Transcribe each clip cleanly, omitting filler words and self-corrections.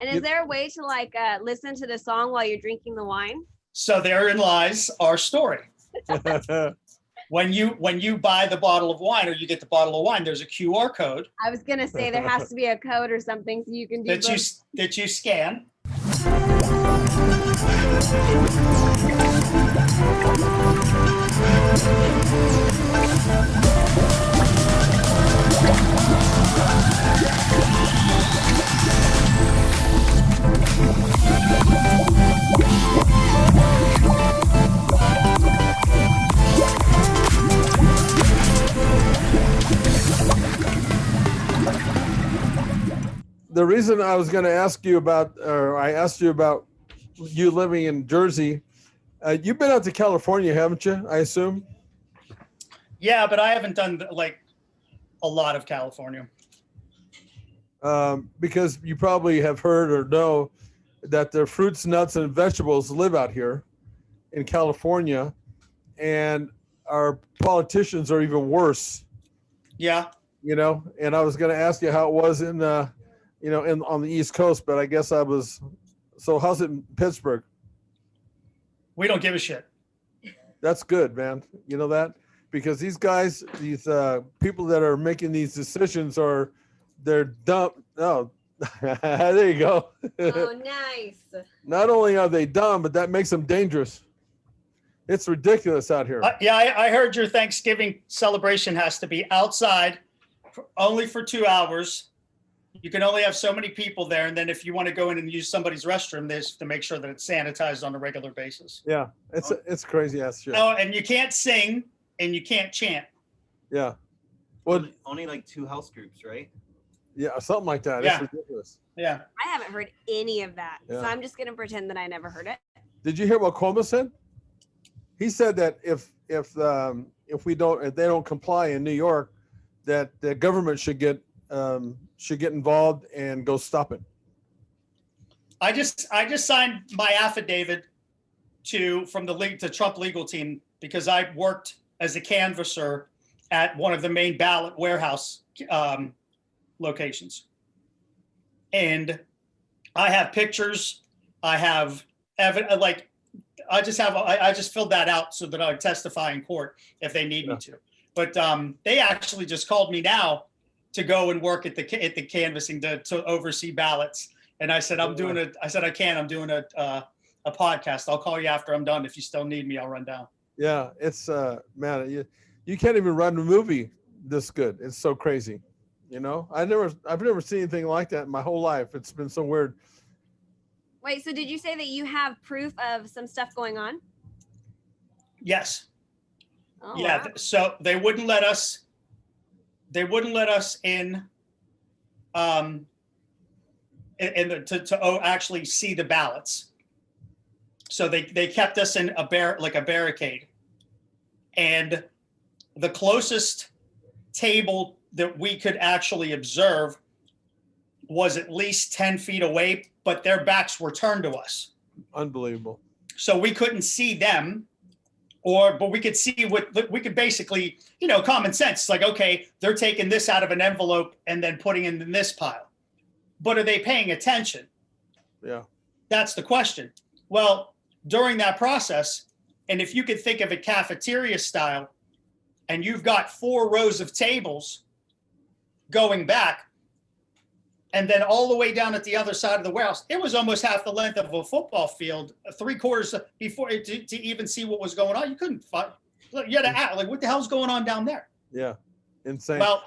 And is there a way to like listen to the song while you're drinking the wine? So therein lies our story. When you buy the bottle of wine or you get the bottle of wine, there's a QR code. I was gonna say there has to be a code or something so you can do that you scan. The reason I was going to ask you about, or I asked you about you living in Jersey, you've been out to California, haven't you? I assume. Yeah, but I haven't done like a lot of California. Because you probably have heard or know that the fruits, nuts, and vegetables live out here in California, and our politicians are even worse. Yeah. You know, and I was going to ask you how it was in, on the East Coast, but I guess I was. So how's it in Pittsburgh? We don't give a shit. That's good, man. You know that? Because these guys, these people that are making these decisions they're dumb. Oh, there you go. Oh, nice. Not only are they dumb, but that makes them dangerous. It's ridiculous out here. I heard your Thanksgiving celebration has to be outside only for 2 hours. You can only have so many people there. And then if you want to go in and use somebody's restroom, there's to make sure that it's sanitized on a regular basis. Yeah, it's crazy ass shit. Oh, and you can't sing and you can't chant. Yeah. Well, only like 2 house groups, right? Yeah, something like that. Yeah. It's ridiculous. Yeah. I haven't heard any of that. Yeah. So I'm just going to pretend that I never heard it. Did you hear what Cuomo said? He said that if they don't comply in New York, that the government should get involved and go stop it. I just signed my affidavit from the Trump legal team because I worked as a canvasser at one of the main ballot warehouse locations. And I have pictures, I have evidence, like I just filled that out so that I would testify in court if they need me to. But they actually just called me now to go and work at the canvassing to oversee ballots. And I said, I'm doing a podcast. I'll call you after I'm done. If you still need me, I'll run down. Yeah, it's man, you can't even run a movie this good. It's so crazy. You know, I've never seen anything like that in my whole life. It's been so weird. Wait, so did you say that you have proof of some stuff going on? Yes. Oh, yeah. Wow. So they wouldn't let us in to actually see the ballots. So they kept us in a barricade. And the closest table that we could actually observe was at least 10 feet away, but their backs were turned to us. Unbelievable. So we couldn't see them, but we could see we could basically, common sense. Like, okay, they're taking this out of an envelope and then putting it in this pile. But are they paying attention? Yeah. That's the question. Well, during that process, and if you could think of it cafeteria style, and you've got 4 rows of tables going back, and then all the way down at the other side of the warehouse, it was almost half the length of a football field, 3/4 before to even see what was going on. You couldn't find. You had to act like, what the hell's going on down there? Yeah, insane. Well,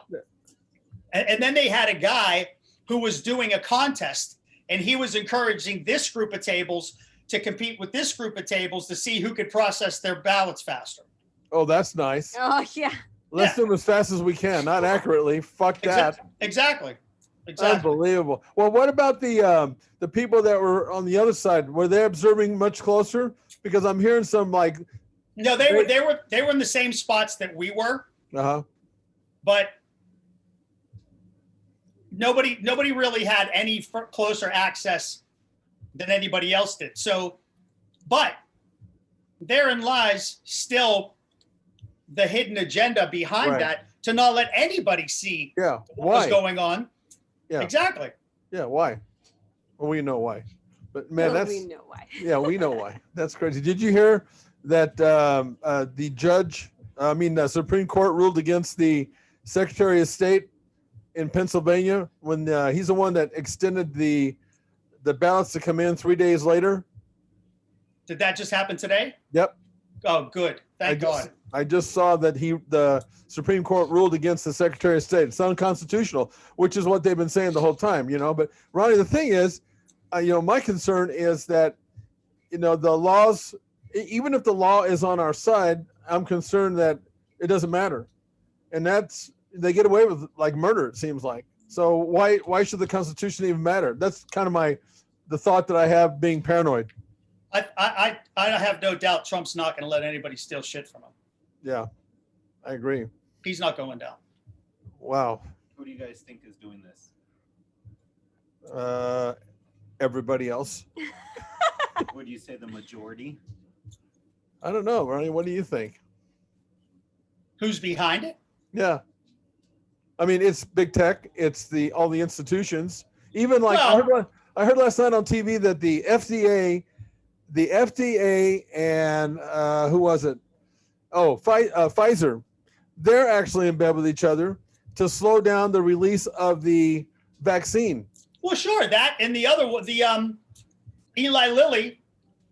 and then they had a guy who was doing a contest, and he was encouraging this group of tables to compete with this group of tables to see who could process their ballots faster. Oh, that's nice. Oh, yeah. Let's do them as fast as we can, not accurately. Fuck that. Exactly. Unbelievable. Well, what about the people that were on the other side? Were they observing much closer? Because I'm hearing some like. No, they were in the same spots that we were. But nobody really had any closer access than anybody else did. So, but therein lies still the hidden agenda behind that, to not let anybody see what was going on. Yeah. Exactly. Yeah. Why? We know why. But man, we know why. yeah, we know why. That's crazy. Did you hear that the Supreme Court ruled against the Secretary of State in Pennsylvania when he's the one that extended the ballots to come in 3 days later? Did that just happen today? Yep. Oh, good. Thank God. I just saw that the Supreme Court ruled against the Secretary of State. It's unconstitutional, which is what they've been saying the whole time, But Ronnie, the thing is, my concern is that, the laws, even if the law is on our side, I'm concerned that it doesn't matter. And they get away with like murder, it seems like. So why should the Constitution even matter? That's kind of the thought that I have being paranoid. I have no doubt Trump's not going to let anybody steal shit from him. Yeah, I agree. He's not going down. Wow. Who do you guys think is doing this? Everybody else. Would you say the majority? I don't know, Ronnie. What do you think? Who's behind it? Yeah. I mean, it's big tech. It's all the institutions. Even like I heard last night on TV that the FDA and who was it? Oh, Pfizer. They're actually in bed with each other to slow down the release of the vaccine. Well, sure. That and the other one, the Eli Lilly.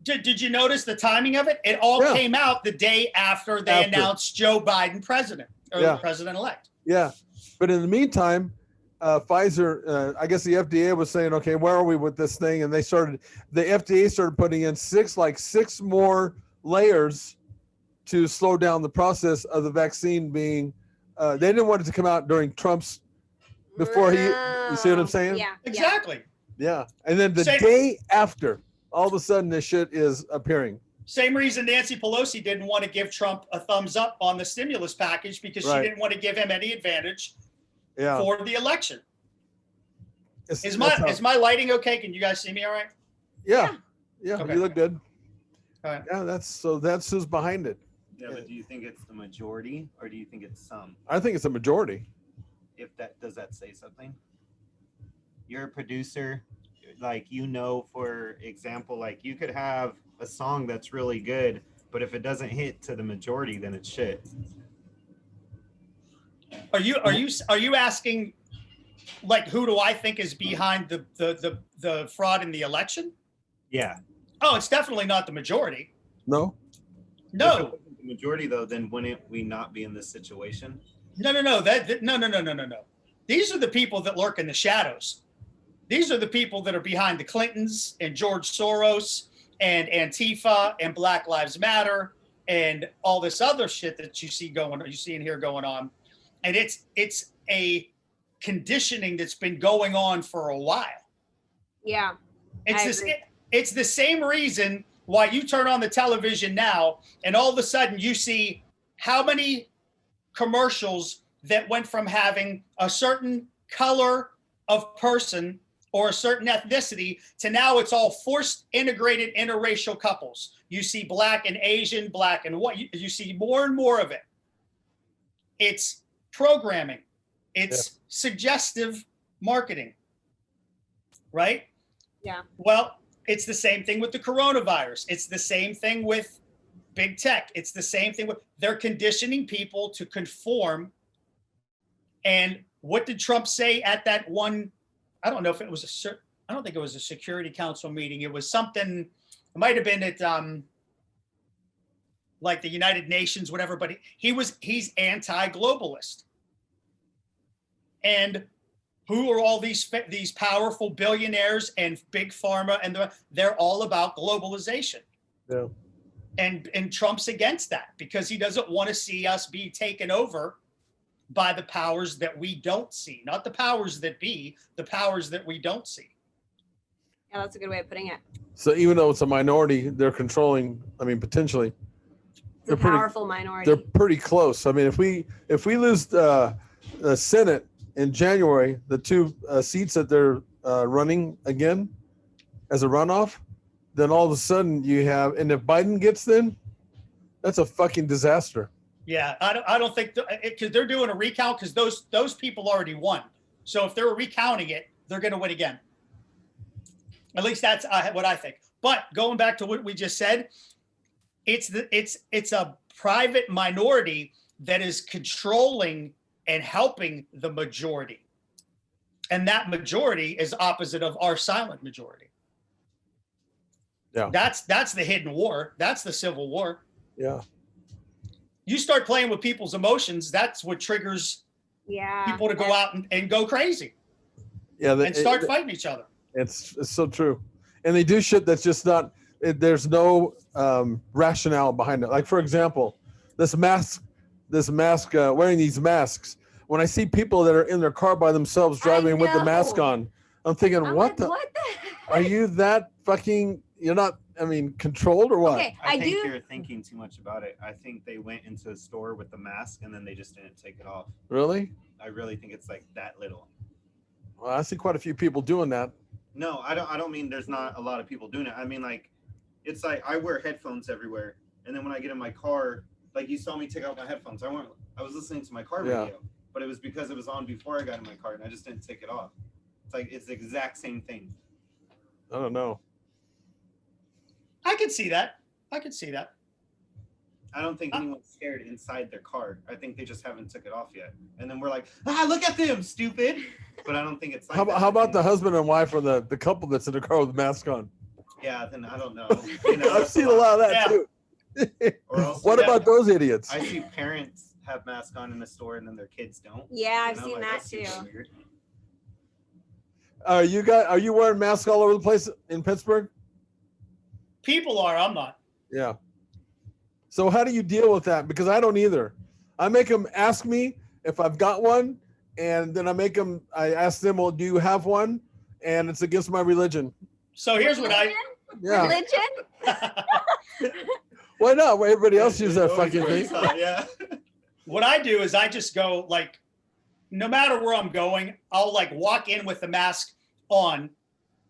Did you notice the timing of it? It all came out the day after they announced Joe Biden president or president-elect. Yeah. But in the meantime, Pfizer, I guess the FDA was saying, okay, where are we with this thing? And the FDA started putting in six more layers to slow down the process of the vaccine being, they didn't want it to come out during Trump's, before you see what I'm saying? Yeah. Exactly. Yeah. And then the day after, all of a sudden this shit is appearing. Same reason Nancy Pelosi didn't want to give Trump a thumbs up on the stimulus package because she didn't want to give him any advantage for the election. Is my lighting okay? Can you guys see me all right? Yeah. Okay. You look good. All right. Yeah, that's who's behind it. Yeah, but do you think it's the majority or do you think it's some? I think it's a majority. Does that say something? You're a producer, for example, like you could have a song that's really good, but if it doesn't hit to the majority, then it's shit. Are you asking, like, who do I think is behind the fraud in the election? Yeah. Oh, it's definitely not the majority. No. If it wasn't the majority, though, then wouldn't we not be in this situation? No. No. These are the people that lurk in the shadows. These are the people that are behind the Clintons and George Soros and Antifa and Black Lives Matter and all this other shit that you see in here going on. And it's a conditioning that's been going on for a while. Yeah. It's the same reason why you turn on the television now and all of a sudden you see how many commercials that went from having a certain color of person or a certain ethnicity to now it's all forced integrated interracial couples. You see black and Asian, black and white. You see more and more of it. It's programming. It's suggestive marketing, right? Yeah. Well, it's the same thing with the coronavirus. It's the same thing with big tech. It's the same thing they're conditioning people to conform. And what did Trump say at that one? I don't know if it was I don't think it was a Security Council meeting. It was something, it might have been at like the United Nations, whatever, but he's anti-globalist. And who are all these powerful billionaires and big pharma, and they're all about globalization. Yeah. And Trump's against that because he doesn't want to see us be taken over by the powers that we don't see, not the powers that be, the powers that we don't see. Yeah, that's a good way of putting it. So even though it's a minority, they're controlling, potentially. It's a powerful minority. They're pretty close. If we lose the Senate in January, the two seats that they're running again as a runoff, then all of a sudden you have, and if Biden gets in, that's a fucking disaster. Yeah, I don't think because they're doing a recount because those people already won. So if they're recounting it, they're going to win again. At least that's what I think. But going back to what we just said, it's a private minority that is controlling and helping the majority. And that majority is opposite of our silent majority. Yeah. That's the hidden war. That's the civil war. Yeah. You start playing with people's emotions, that's what triggers people to go out and go crazy. Yeah. And start fighting each other. It's so true. And they do shit that's just not, there's no rationale behind it. Like, for example, this mask, wearing these masks. When I see people that are in their car by themselves driving with the mask on, I'm thinking, what the are you that fucking, you're not, I mean, controlled or what? Okay, I think you're thinking too much about it. I think they went into a store with the mask and then they just didn't take it off. Really? I really think it's like that little. Well, I see quite a few people doing that. No, I don't mean there's not a lot of people doing it. I mean, like, it's like I wear headphones everywhere. And then when I get in my car, like you saw me take out my headphones. I was listening to my car radio, but it was because it was on before I got in my car and I just didn't take it off. It's like, it's the exact same thing. I don't know. I could see that. I don't think anyone's scared inside their car. I think they just haven't took it off yet. And then we're like, look at them, stupid. But I don't think it's like how about the husband and wife or the couple that's in the car with the mask on? Yeah, then I don't know. I've seen a lot of that too. Or else, what about those idiots? I see parents have masks on in the store and then their kids don't. Yeah, I've seen that too. Weird. Are you wearing masks all over the place in Pittsburgh? People are, I'm not. Yeah. So how do you deal with that? Because I don't either. I make them ask me if I've got one, and then I ask them, well, do you have one? And it's against my religion. So here's what Religion? Why not? Well, everybody else uses that fucking thing. Yeah. What I do is I just go, like, no matter where I'm going, I'll like walk in with the mask on.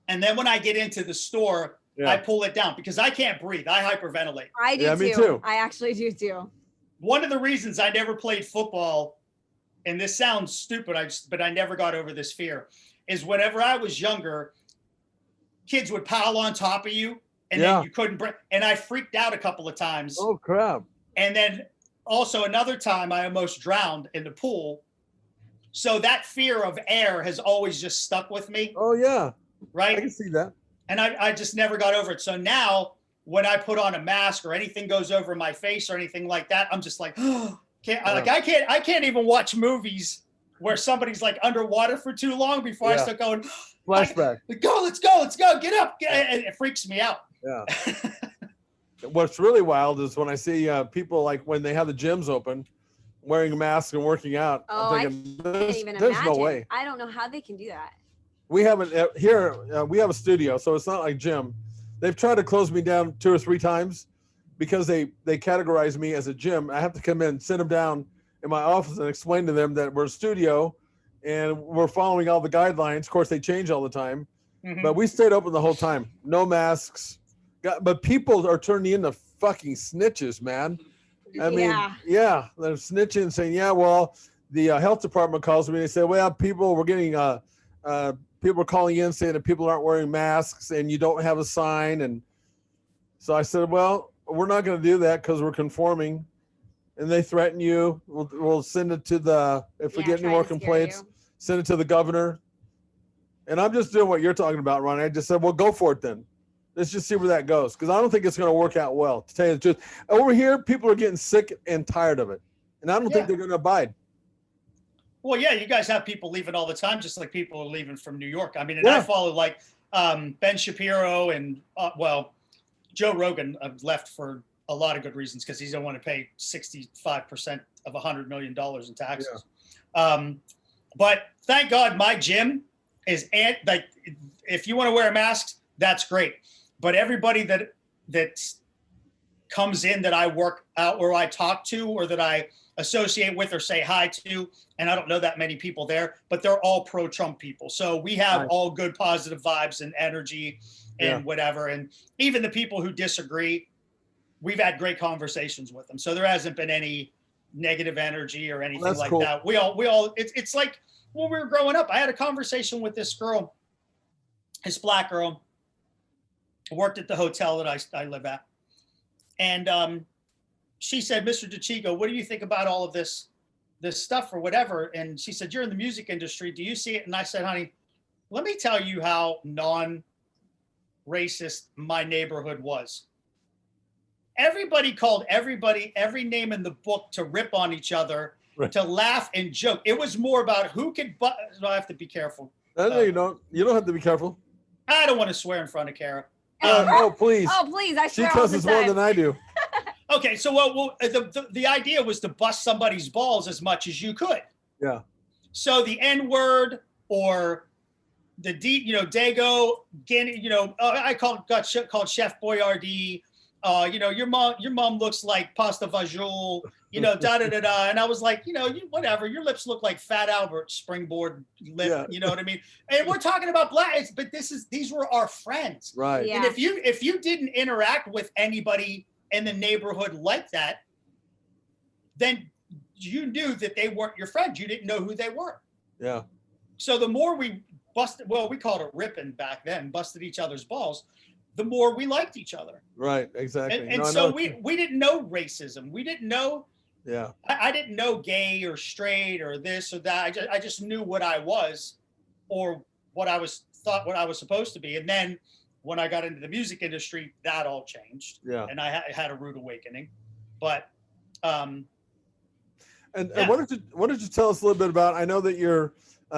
And then when I get into the store, I pull it down because I can't breathe. I hyperventilate. I do me too. I actually do too. One of the reasons I never played football, and this sounds stupid, but I never got over this fear, is whenever I was younger, kids would pile on top of you and then you couldn't breathe. And I freaked out a couple of times. Oh, crap. And then also another time I almost drowned in the pool. So that fear of air has always just stuck with me. Oh, yeah. Right? I can see that. And I just never got over it. So now when I put on a mask or anything goes over my face or anything like that, I'm just like, I can't even watch movies where somebody's like underwater for too long before I start going, flashback. Let's go, get up. It freaks me out. Yeah. What's really wild is when I see people like when they have the gyms open, wearing a mask and working out. Oh, I'm thinking, I can't even there's imagine. no way. I don't know how they can do that. We haven't here. We have a studio, so it's not like gym. They've tried to close me down 2 or 3 times because they categorize me as a gym. I have to come in, sit them down in my office, and explain to them that we're a studio and we're following all the guidelines. Of course, they change all the time, but we stayed open the whole time. No masks. But people are turning into fucking snitches, man. I mean, they're snitching, saying, well, the health department calls me and they say, well, we're getting people are calling in saying that people aren't wearing masks and you don't have a sign. And so I said, well, we're not going to do that because we're conforming. And they threaten you. We'll send it to if we get any more complaints, send it to the governor. And I'm just doing what you're talking about, Ronnie. I just said, well, go for it then. Let's just see where that goes. Because I don't think it's going to work out well. To tell you the truth, over here, people are getting sick and tired of it. And I don't think they're going to abide. Well, yeah, you guys have people leaving all the time, just like people are leaving from New York. I mean, and I follow like Ben Shapiro and, Joe Rogan left for a lot of good reasons because he doesn't want to pay 65% of $100 million in taxes. Yeah. But thank God my gym is, like, if you want to wear a mask, that's great. But everybody that comes in that I work out or I talk to or that I associate with or say hi to, and I don't know that many people there, but they're all pro-Trump people. So we have all good positive vibes and energy and whatever. And even the people who disagree, we've had great conversations with them. So there hasn't been any negative energy or anything like that. We all, it's like when we were growing up, I had a conversation with this girl, this black girl, worked at the hotel that I live at. And she said, Mr. DeChico, what do you think about all of this stuff or whatever? And she said, you're in the music industry. Do you see it? And I said, honey, let me tell you how non-racist my neighborhood was. Everybody called everybody, every name in the book to rip on each other, right, to laugh and joke. It was more about who could, I have to be careful. No, you don't. You don't have to be careful. I don't want to swear in front of Kara. Oh, please. Oh, please. I She swear all the cusses more time. than I do. Okay, so the idea was to bust somebody's balls as much as you could. Yeah. So the N-word or the Dago, I got called Chef Boyardee. Your mom looks like pasta vajol, da da da da. And I was like, whatever. Your lips look like Fat Albert springboard lip. Yeah. You know what I mean? And we're talking about blacks, but these were our friends. Right. Yeah. And if you didn't interact with anybody in the neighborhood like that, then you knew that they weren't your friends. You didn't know who they were. Yeah. So the more we busted, we called it ripping back then, busted each other's balls, the more we liked each other. Right. Exactly. And so we didn't know racism. We didn't know. Yeah. I didn't know gay or straight or this or that. I just knew what I was, or what I was supposed to be. And then when I got into the music industry, that all changed. Yeah. And I had a rude awakening. But and why don't you tell us a little bit about? I know that you're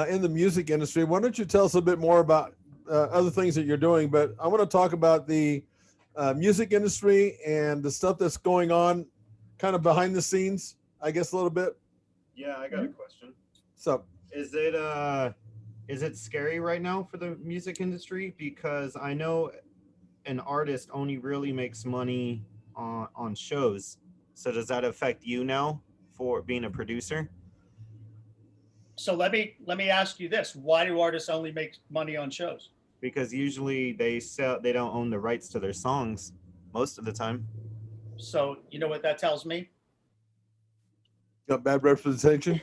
in the music industry. Why don't you tell us a bit more about other things that you're doing? But I want to talk about the music industry and the stuff that's going on, kind of behind the scenes. I guess a little bit. Yeah, I got a question. So, is it scary right now for the music industry? Because I know an artist only really makes money on shows. So does that affect you now for being a producer? So let me ask you this: why do artists only make money on shows? Because usually they don't own the rights to their songs most of the time. So you know what that tells me? got bad representation.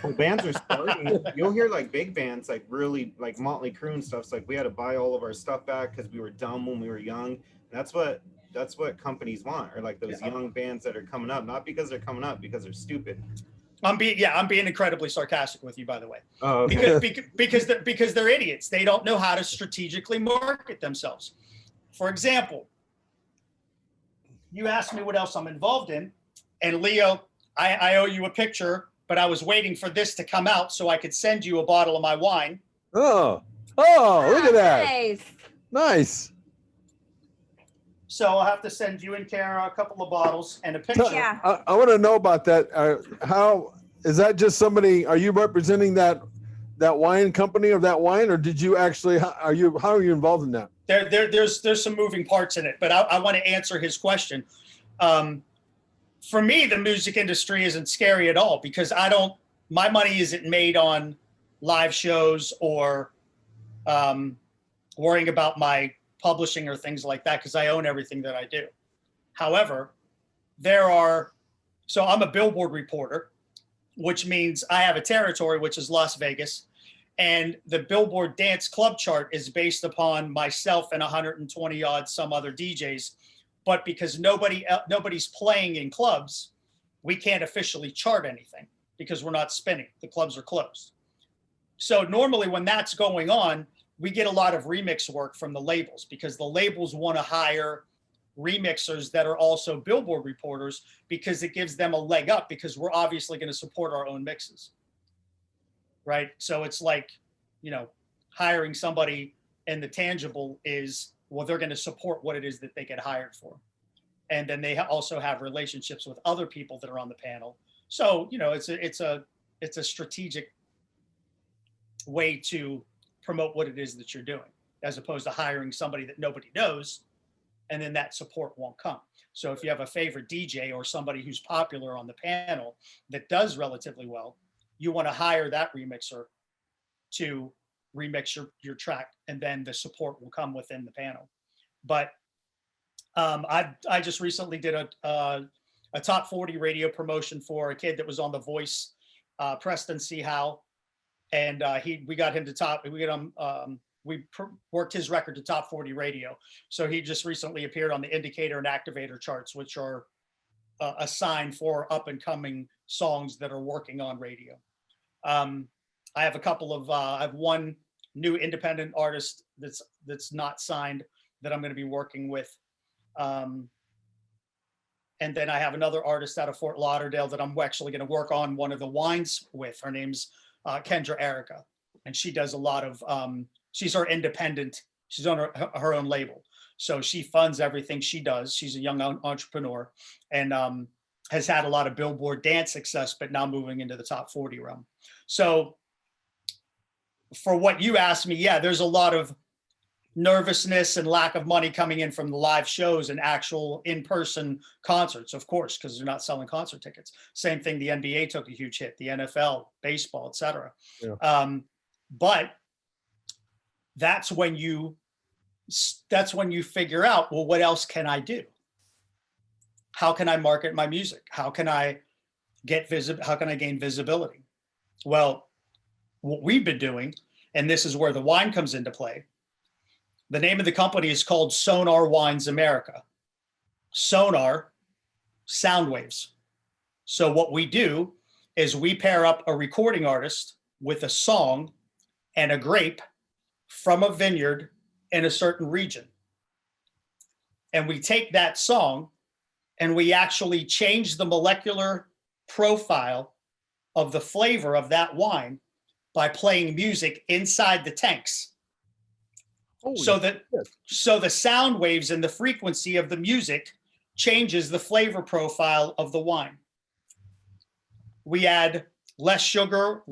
Well, bands are starting. You'll hear like big bands, like really like Motley Crue and stuff. It's like we had to buy all of our stuff back because we were dumb when we were young. That's what companies want, or like those young bands that are coming up, not because they're coming up, because they're stupid. I'm being incredibly sarcastic with you, by the way. Oh, okay. because they're idiots. They don't know how to strategically market themselves. For example, you asked me what else I'm involved in, and Leo, I owe you a picture, but I was waiting for this to come out so I could send you a bottle of my wine. Oh, look at that. Nice. Nice. So I'll have to send you and Kara a couple of bottles and a picture. Yeah. I want to know about that. How is that? Just somebody? Are you representing that wine company or that wine, or did you actually? How are you involved in that? There's some moving parts in it, but I want to answer his question. For me, the music industry isn't scary at all because my money isn't made on live shows or worrying about my publishing or things like that because I own everything that I do. However, so I'm a Billboard reporter, which means I have a territory, which is Las Vegas. And the Billboard Dance Club chart is based upon myself and 120 odd some other DJs. But because nobody's playing in clubs, we can't officially chart anything because we're not spinning. The clubs are closed. So normally when that's going on, we get a lot of remix work from the labels because the labels want to hire remixers that are also Billboard reporters because it gives them a leg up because we're obviously going to support our own mixes. Right. So it's like, hiring somebody and the tangible is, well, they're going to support what it is that they get hired for. And then they also have relationships with other people that are on the panel. So, it's a strategic way to promote what it is that you're doing, as opposed to hiring somebody that nobody knows, and then that support won't come. So if you have a favorite DJ or somebody who's popular on the panel that does relatively well, you want to hire that remixer to remix your track, and then the support will come within the panel. But I just recently did a top 40 radio promotion for a kid that was on The Voice, Preston C. Howe. And we got him to top. We worked his record to top 40 radio. So he just recently appeared on the indicator and activator charts, which are a sign for up and coming songs that are working on radio. I have a couple of, I have one new independent artist that's not signed that I'm going to be working with. And then I have another artist out of Fort Lauderdale that I'm actually going to work on one of the wines with. Her name's Kendra Erica, and she does a lot of, she's our independent, she's on her own label. So she funds everything she does. She's a young entrepreneur and has had a lot of Billboard dance success, but now moving into the top 40 realm. So for what you asked me, yeah, there's a lot of nervousness and lack of money coming in from the live shows and actual in-person concerts, of course, because they're not selling concert tickets. Same thing, the NBA took a huge hit, the NFL, baseball, etc. Yeah. But that's when you figure out, well, what else can I do? How can I market my music? How can I how can I gain visibility? Well, what we've been doing, and this is where the wine comes into play. The name of the company is called Sonar Wines America. Sonar, sound waves. So what we do is we pair up a recording artist with a song and a grape from a vineyard in a certain region. And we take that song and we actually change the molecular profile of the flavor of that wine by playing music inside the tanks. So the sound waves and the frequency of the music changes the flavor profile of the wine. We add less sugar,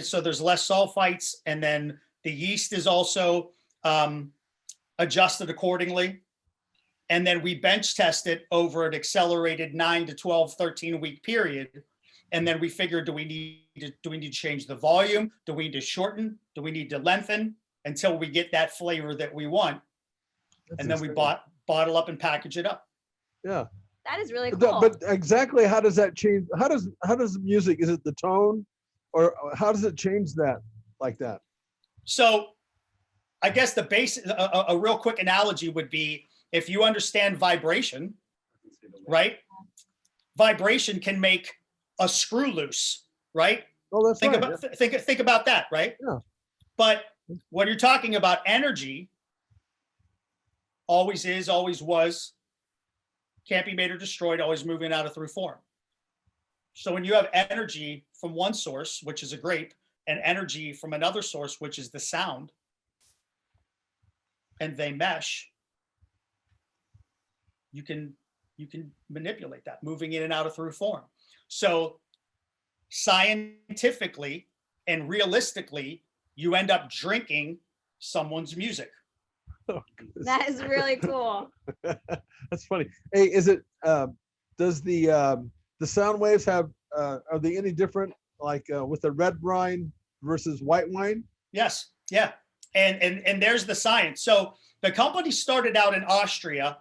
so there's less sulfites, and then the yeast is also adjusted accordingly. And then we bench test it over an accelerated 9 to 12, 13-week period. And then we figure, do we need to change the volume? Do we need to shorten? Do we need to lengthen until we get that flavor that we want? And then we bottle up and package it up. Yeah. That is really cool. But exactly how does that change? How does the music, is it the tone, or how does it change that like that? So I guess the basic, a real quick analogy would be, if you understand vibration, right? Vibration can make a screw loose, right? Oh, that's think right. about think about that, right? Yeah. But when you're talking about energy, always is, always was, can't be made or destroyed, always moving out of through form. So when you have energy from one source, which is a grape, and energy from another source, which is the sound, and they mesh, you can manipulate that, moving in and out of through form. So scientifically and realistically, you end up drinking someone's music. Oh, that is really cool. That's funny. Hey, is it does the sound waves have are they any different, like with the red wine versus white wine? Yes. Yeah. And there's the science. So the company started out in Austria.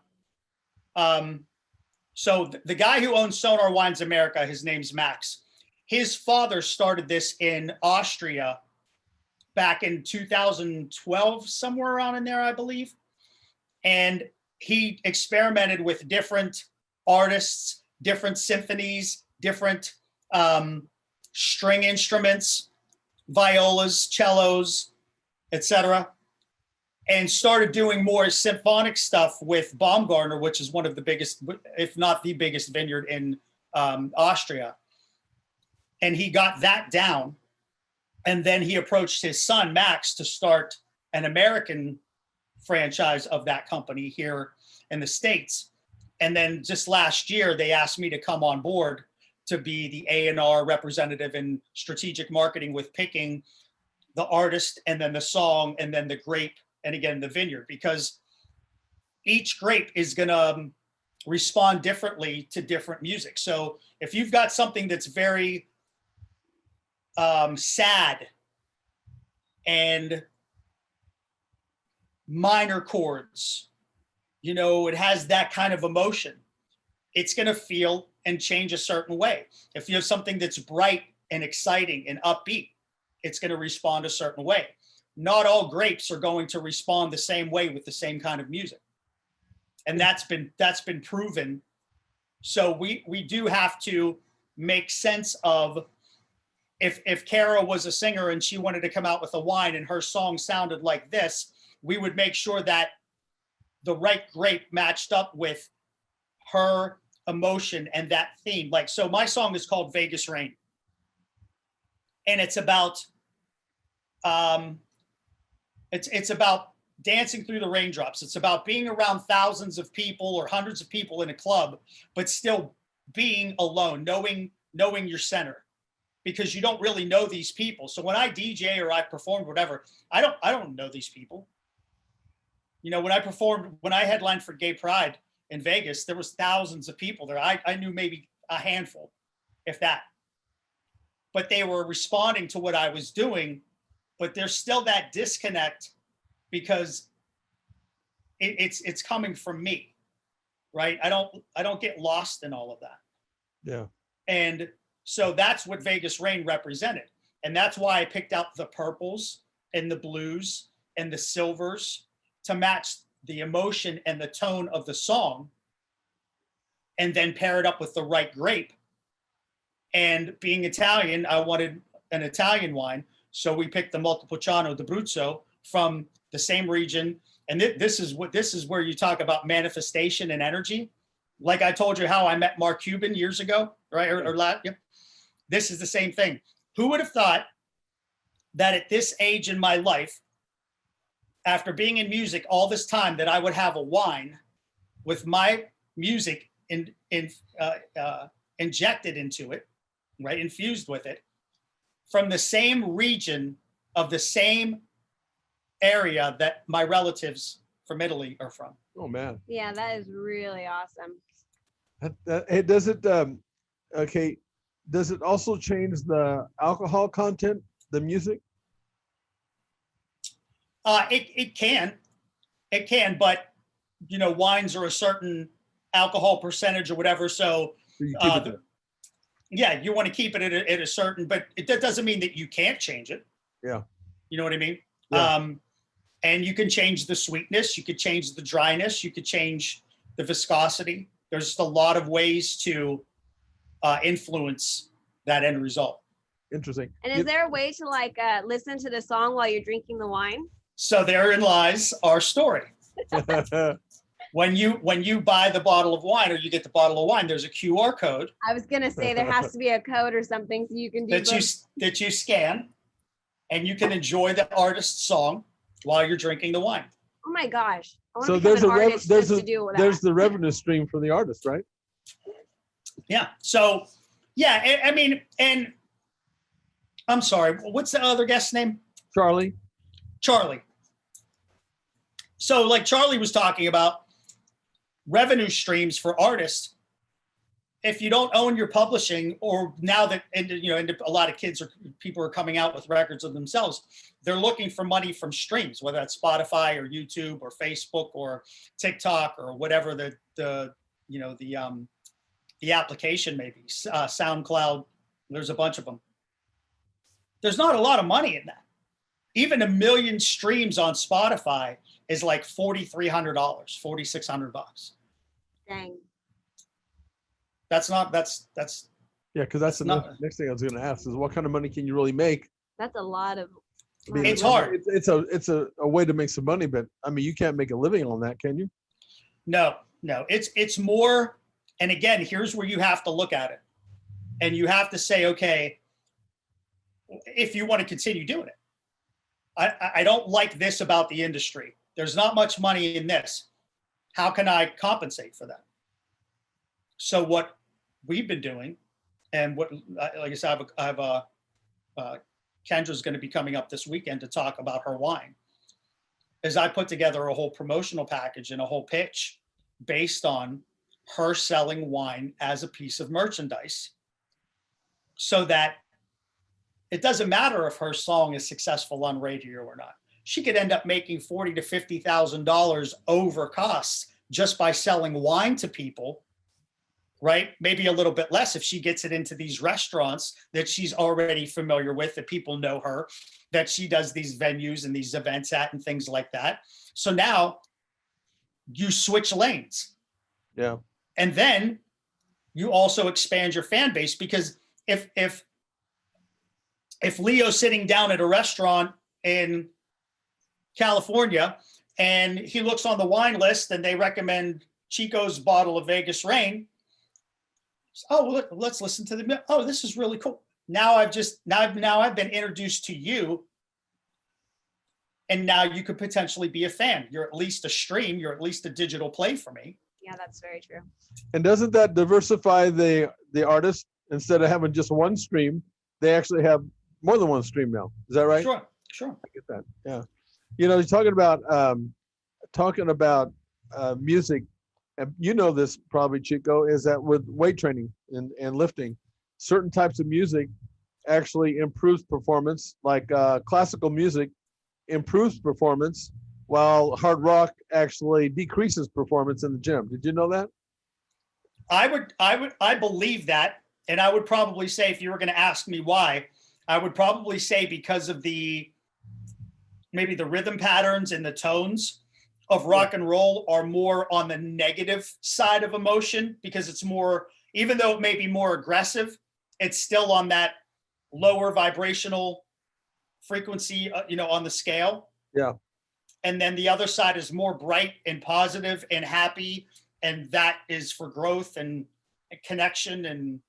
So the guy who owns Sonar Wines America, his name's Max. His father started this in Austria back in 2012, somewhere around in there, I believe. And he experimented with different artists, different symphonies, different string instruments, violas, cellos, etc., and started doing more symphonic stuff with Baumgartner, which is one of the biggest, if not the biggest vineyard in Austria. And he got that down. And then he approached his son, Max, to start an American franchise of that company here in the States. And then just last year, they asked me to come on board to be the A&R representative in strategic marketing, with picking the artist and then the song and then the grape and again the vineyard, because each grape is going to respond differently to different music. So if you've got something that's very sad and minor chords, you know, it has that kind of emotion, it's going to feel and change a certain way. If you have something that's bright and exciting and upbeat, it's going to respond a certain way. not all grapes are going to respond the same way with the same kind of music. And that's been proven. So we do have to make sense of, if Kara was a singer and she wanted to come out with a wine and her song sounded like this, we would make sure that the right grape matched up with her emotion and that theme. Like, so my song is called Vegas Rain. And it's about, it's about dancing through the raindrops. It's about being around thousands of people or hundreds of people in a club, but still being alone, knowing your center, because you don't really know these people. So when I DJ or I performed, whatever, I don't know these people. You know, when I headlined for Gay Pride in Vegas, there was thousands of people there. I knew maybe a handful, if that. But they were responding to what I was doing, but there's still that disconnect because it's coming from me, right? I don't get lost in all of that. Yeah. And so that's what Vegas Rain represented. And that's why I picked out the purples and the blues and the silvers to match the emotion and the tone of the song, and then pair it up with the right grape. And being Italian, I wanted an Italian wine. So we picked the Montepulciano d'Abruzzo from the same region. And this is where you talk about manifestation and energy. Like I told you how I met Mark Cuban years ago, right? Yeah. This is the same thing. Who would have thought that at this age in my life, after being in music all this time, that I would have a wine with my music injected into it, right? Infused with it, from the same region of the same area that my relatives from Italy are from. Oh man. Yeah, that is really awesome. Hey, does it does it also change the alcohol content, the music? It can, but you know, wines are a certain alcohol percentage or whatever. So You keep it there. yeah, you want to keep it at a certain, but that doesn't mean that you can't change it. Yeah. You know what I mean? Yeah. And you can change the sweetness, you could change the dryness, you could change the viscosity. There's just a lot of ways to influence that end result. Interesting. And is there a way to like listen to the song while you're drinking the wine? So therein lies our story. When you buy the bottle of wine or you get the bottle of wine, there's a QR code I was gonna say there has to be a code or something so you can do that you scan, and you can enjoy the artist's song while you're drinking the wine. Oh my gosh. I want So to become there's an a artist there's just a to do that. there's the revenue stream for the artist, right? Yeah. So yeah, I mean, and I'm sorry, what's the other guest's name? Charlie. So like Charlie was talking about revenue streams for artists. If you don't own your publishing, or now that, and a lot of people are coming out with records of themselves, they're looking for money from streams, whether that's Spotify or YouTube or Facebook or TikTok or whatever the application may be, SoundCloud. There's a bunch of them. There's not a lot of money in that. Even 1 million streams on Spotify is like $4,300, $4,600. Dang. That's yeah, because that's the not- next thing I was going to ask is what kind of money can you really make? That's a lot of I mean, It's hard. It's a way to make some money, but I mean, you can't make a living on that, can you? No, it's more. And again, here's where you have to look at it, and you have to say, okay, if you want to continue doing it. I don't like this about the industry. There's not much money in this. How can I compensate for that? So what we've been doing, and what, like I said, I have Kendra's going to be coming up this weekend to talk about her wine, is I put together a whole promotional package and a whole pitch based on her selling wine as a piece of merchandise, so that it doesn't matter if her song is successful on radio or not. She could end up making $40,000 to $50,000 over costs just by selling wine to people right? Maybe a little bit less if she gets it into these restaurants that she's already familiar with, that people know her, that she does these venues and these events at and things like that. So now you switch lanes. Yeah. And then you also expand your fan base, because if Leo's sitting down at a restaurant in California and he looks on the wine list and they recommend Chico's bottle of Vegas Rain, oh, well, let's listen to the, oh, this is really cool. Now I've been introduced to you, and now you could potentially be a fan. You're at least a stream, you're at least a digital play for me. Yeah, that's very true. And doesn't that diversify the artist? Instead of having just one stream, they actually have more than one stream now. Is that right? Sure. I get that. Yeah. You know, you're talking about music, and you know this probably, Chico, is that with weight training and lifting, certain types of music actually improves performance, like classical music improves performance, while hard rock actually decreases performance in the gym. Did you know that? I believe that. And I would probably say, if you were going to ask me why, I would probably say because of maybe the rhythm patterns and the tones of rock and roll are more on the negative side of emotion, because it's more, even though it may be more aggressive, it's still on that lower vibrational frequency, on the scale. Yeah. And then the other side is more bright and positive and happy. And that is for growth and connection and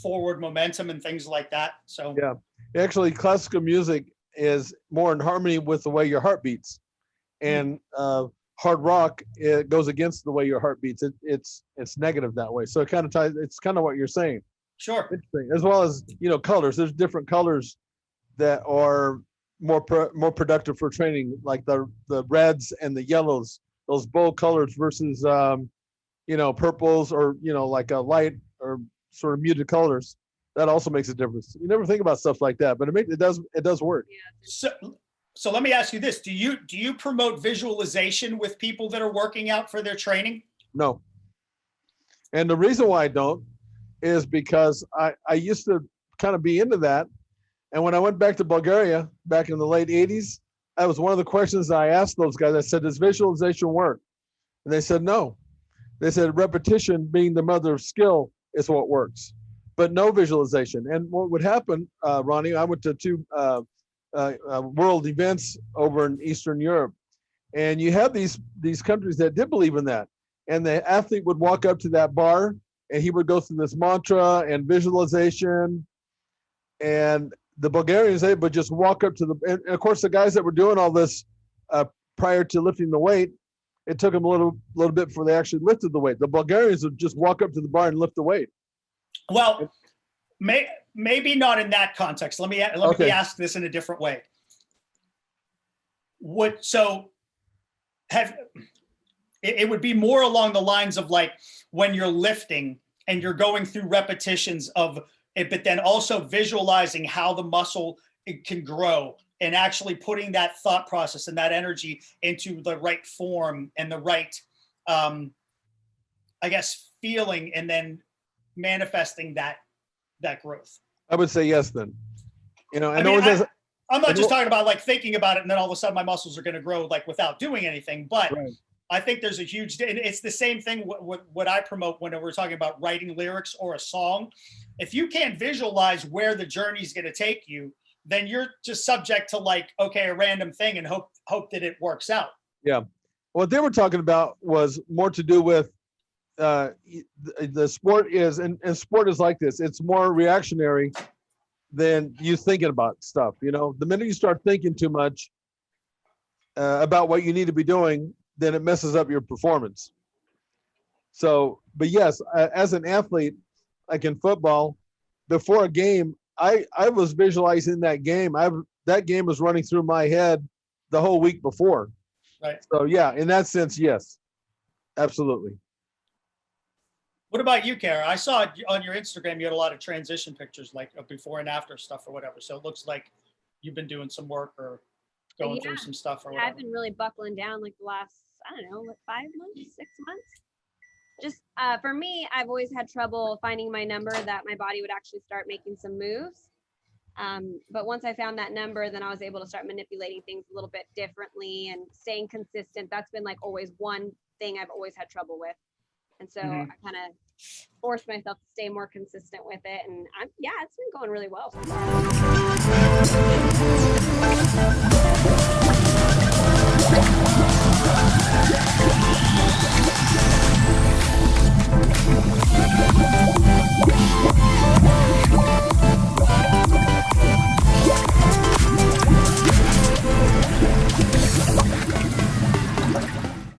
forward momentum and things like that. So yeah, actually classical music is more in harmony with the way your heart beats, and hard rock, it goes against the way your heart beats. It's negative that way. So it kind of ties, it's kind of what you're saying. Sure. Interesting. As well as, colors. There's different colors that are more productive for training, like the reds and the yellows, those bold colors versus purples, or like a light or sort of muted colors. That also makes a difference. You never think about stuff like that, but it does work. So let me ask you this: do you promote visualization with people that are working out for their training? No. And the reason why I don't is because I used to kind of be into that. And when I went back to Bulgaria back in the late 80s, that was one of the questions I asked those guys. I said, does visualization work? And they said, no. They said repetition being the mother of skill is what works, but no visualization. And what would happen, Ronnie, I went to two world events over in Eastern Europe, and you have these countries that did believe in that. And the athlete would walk up to that bar and he would go through this mantra and visualization, and the Bulgarians, they would just walk up to and of course the guys that were doing all this prior to lifting the weight, it took them a little bit before they actually lifted the weight. The Bulgarians would just walk up to the bar and lift the weight. Well, maybe not in that context. Let me ask this in a different way. It would be more along the lines of like when you're lifting and you're going through repetitions of it, but then also visualizing how the muscle can grow, and actually putting that thought process and that energy into the right form and the right, feeling, and then manifesting that growth. I would say yes then. I'm not just talking about like thinking about it and then all of a sudden my muscles are going to grow like without doing anything, but right. I think there's a huge, and it's the same thing what I promote when we're talking about writing lyrics or a song. If you can't visualize where the journey is going to take you, then you're just subject to like, okay, a random thing and hope that it works out. Yeah. What they were talking about was more to do with the sport is, and sport is like this. It's more reactionary than you thinking about stuff. The minute you start thinking too much about what you need to be doing, then it messes up your performance. So, but yes, as an athlete, like in football, before a game, I was visualizing that game. That game was running through my head the whole week before. Right. So yeah, in that sense, yes, absolutely. What about you, Kara? I saw on your Instagram, you had a lot of transition pictures, like before and after stuff or whatever. So it looks like you've been doing some work or going through some stuff or whatever. I've been really buckling down like the last, 5 months, 6 months. just for me, I've always had trouble finding my number that my body would actually start making some moves. But once I found that number, then I was able to start manipulating things a little bit differently and staying consistent. That's been like always one thing I've always had trouble with. And so I kind of forced myself to stay more consistent with it. And it's been going really well so far.